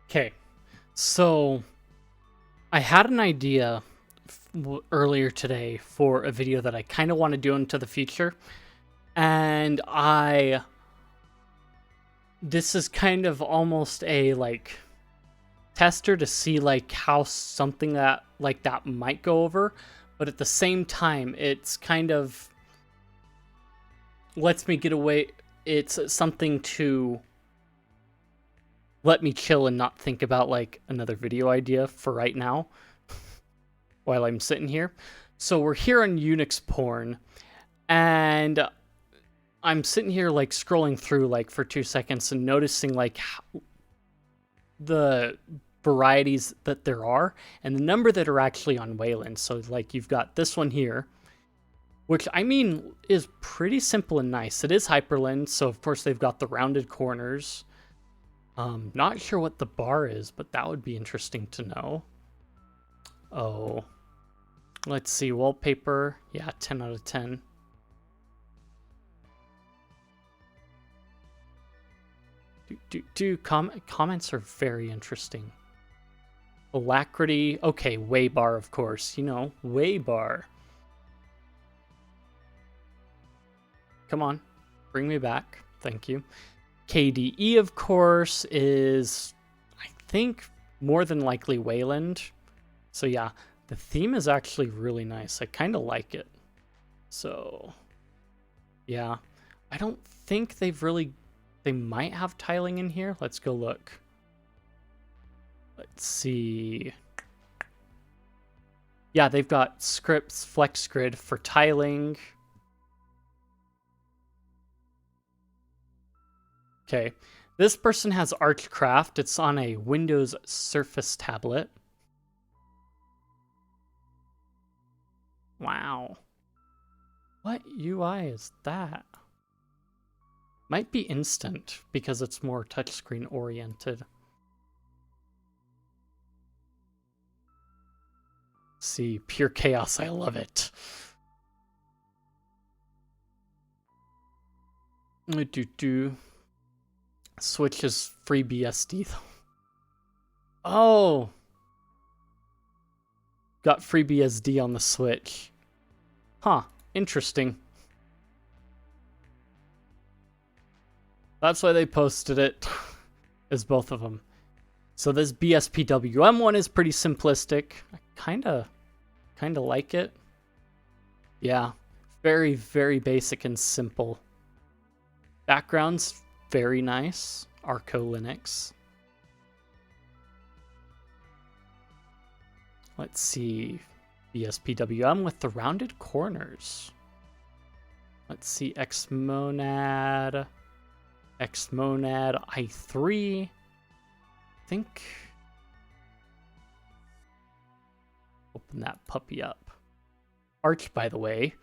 Okay, so I had an idea earlier today for a video that I kind of want to do into the future, and this is kind of almost a like tester to see like how something that like that might go over, but at the same time it's kind of lets me get away. It's something to let me chill and not think about like another video idea for right now while I'm sitting here. So we're here on Unix porn, and I'm sitting here like scrolling through like for 2 seconds and noticing like the varieties that there are and the number that are actually on Wayland. So like you've got this one here, which I mean is pretty simple and nice. It is hyperlinked, so of course they've got the rounded corners. Not sure what the bar is, but that would be interesting to know. Oh, let's see, wallpaper. Yeah, 10 out of 10. Comments are very interesting. Alacrity. Okay, way bar, of course. You know, way bar. Come on, bring me back. Thank you. KDE, of course, is, I think, more than likely Wayland. So yeah, the theme is actually really nice. I kind of like it. So yeah, I don't think they've really... They might have tiling in here. Let's go look. Let's see. Yeah, they've got scripts, flex grid for tiling. Okay, this person has Archcraft. It's on a Windows Surface tablet. Wow. What UI is that? Might be instant because it's more touchscreen oriented. See, pure chaos. I love it. Switch is free BSD though. Oh, got free BSD on the Switch. Huh, interesting. That's why they posted it as both of them. So this BSPWM one is pretty simplistic. I kind of like it. Yeah, very, very basic and simple. Backgrounds, very nice. Arco Linux. Let's see. BSPWM with the rounded corners. Let's see. Xmonad i3. I think. Open that puppy up. Arch, by the way.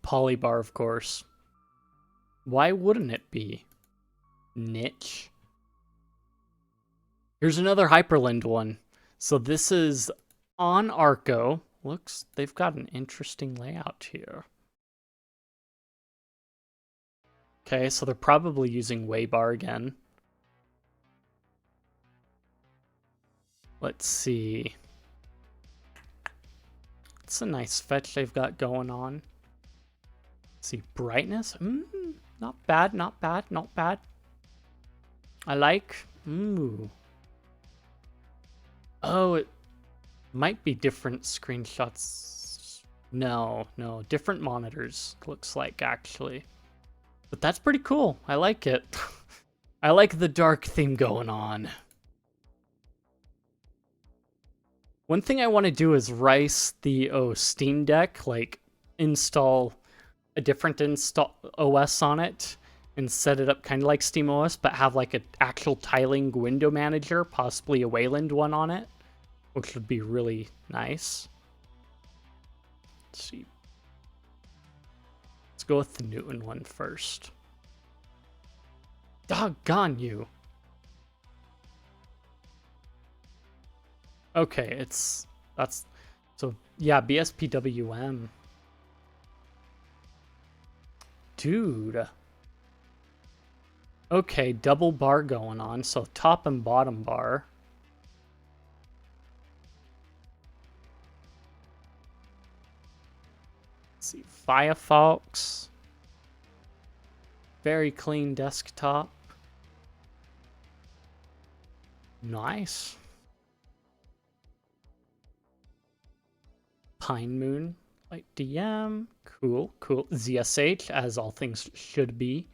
Polybar, of course. Why wouldn't it be? Niche. Here's another hyperlinked one. So this is on Arco. Looks, they've got an interesting layout here. Okay, so they're probably using Waybar again. Let's see. It's a nice fetch they've got going on. Let's see, brightness. Not bad, not bad, not bad. I like. Ooh. Oh, it might be different screenshots. No, different monitors, looks like, actually. But that's pretty cool. I like it. I like the dark theme going on. One thing I want to do is rice the Steam Deck, like install a different OS on it and set it up kind of like SteamOS, but have like an actual tiling window manager, possibly a Wayland one on it, which would be really nice. Let's see. Let's go with the Newton one first. Doggone you. Okay, that's so yeah, BSPWM. Dude. Okay, double bar going on, so top and bottom bar. Let's see, Firefox. Very clean desktop. Nice. Pine Moon, Light DM. Cool, cool. ZSH, as all things should be.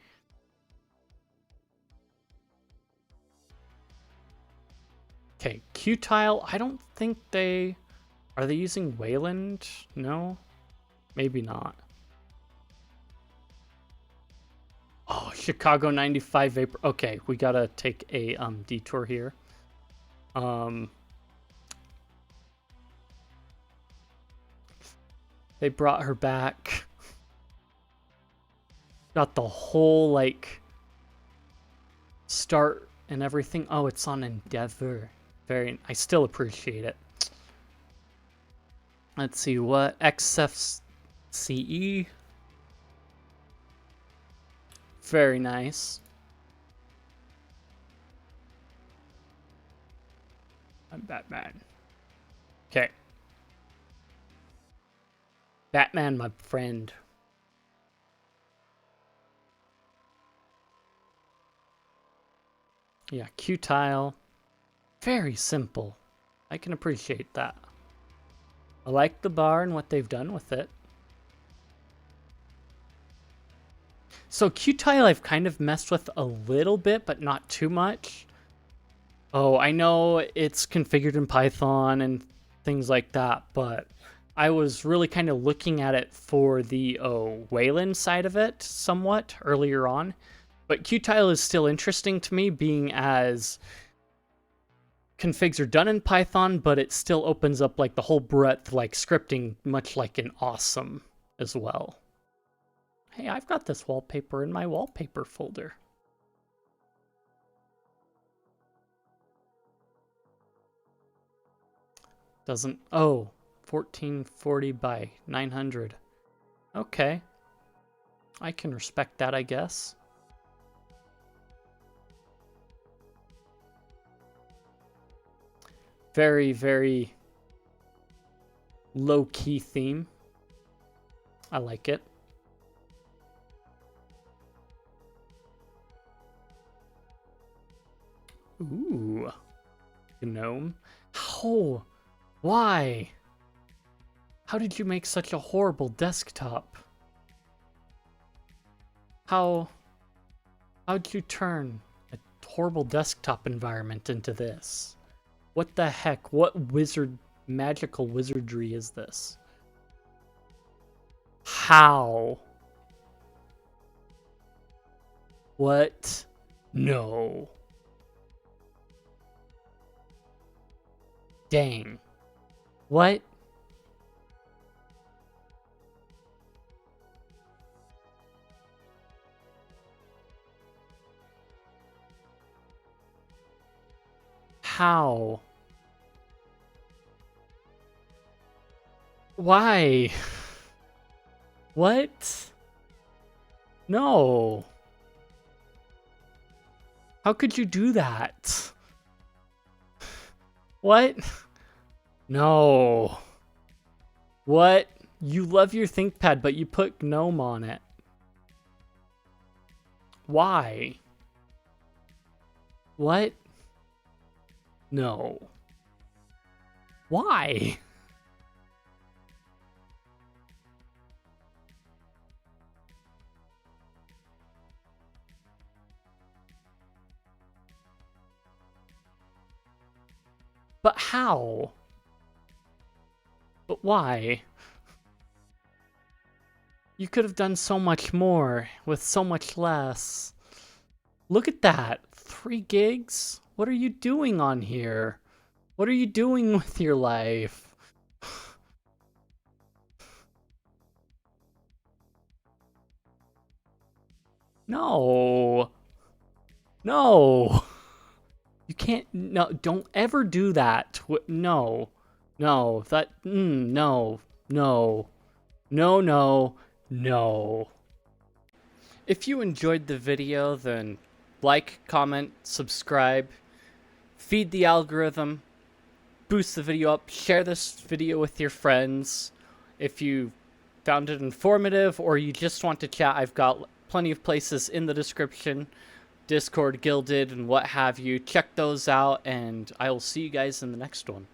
Okay, Qtile, I don't think they... Are they using Wayland? No? Maybe not. Oh, Chicago 95 Vapor. Okay, we gotta take a detour here. They brought her back. Got the whole, like, start and everything. Oh, it's on Endeavor. I still appreciate it. Let's see, what? XFCE. Very nice. I'm Batman. Okay. Batman, my friend. Yeah, Qtile. Very simple. I can appreciate that. I like the bar and what they've done with it. So Qtile I've kind of messed with a little bit, but not too much. Oh, I know it's configured in Python and things like that, but I was really kind of looking at it for the Wayland side of it somewhat earlier on. But Qtile is still interesting to me, being as configs are done in Python, but it still opens up like the whole breadth, like scripting, much like in Awesome as well. Hey, I've got this wallpaper in my wallpaper folder. Doesn't, oh, 1440 by 900. Okay. I can respect that, I guess. Very, very low-key theme. I like it. Ooh. GNOME. Oh, why? How did you make such a horrible desktop? How'd you turn a horrible desktop environment into this? What the heck? What magical wizardry is this? How? What? No. Dang. What? How? Why? What? No. How could you do that? What? No. What? You love your ThinkPad, but you put GNOME on it. Why? What? No. Why? But how? But why? You could have done so much more with so much less. Look at that. 3 gigs? What are you doing on here? What are you doing with your life? No. No. You can't, no, don't ever do that. No. No, that, no, no, no, no, no. If you enjoyed the video, then like, comment, subscribe, feed the algorithm, boost the video up, share this video with your friends. If you found it informative or you just want to chat, I've got plenty of places in the description, Discord, Guilded, and what have you. Check those out, and I will see you guys in the next one.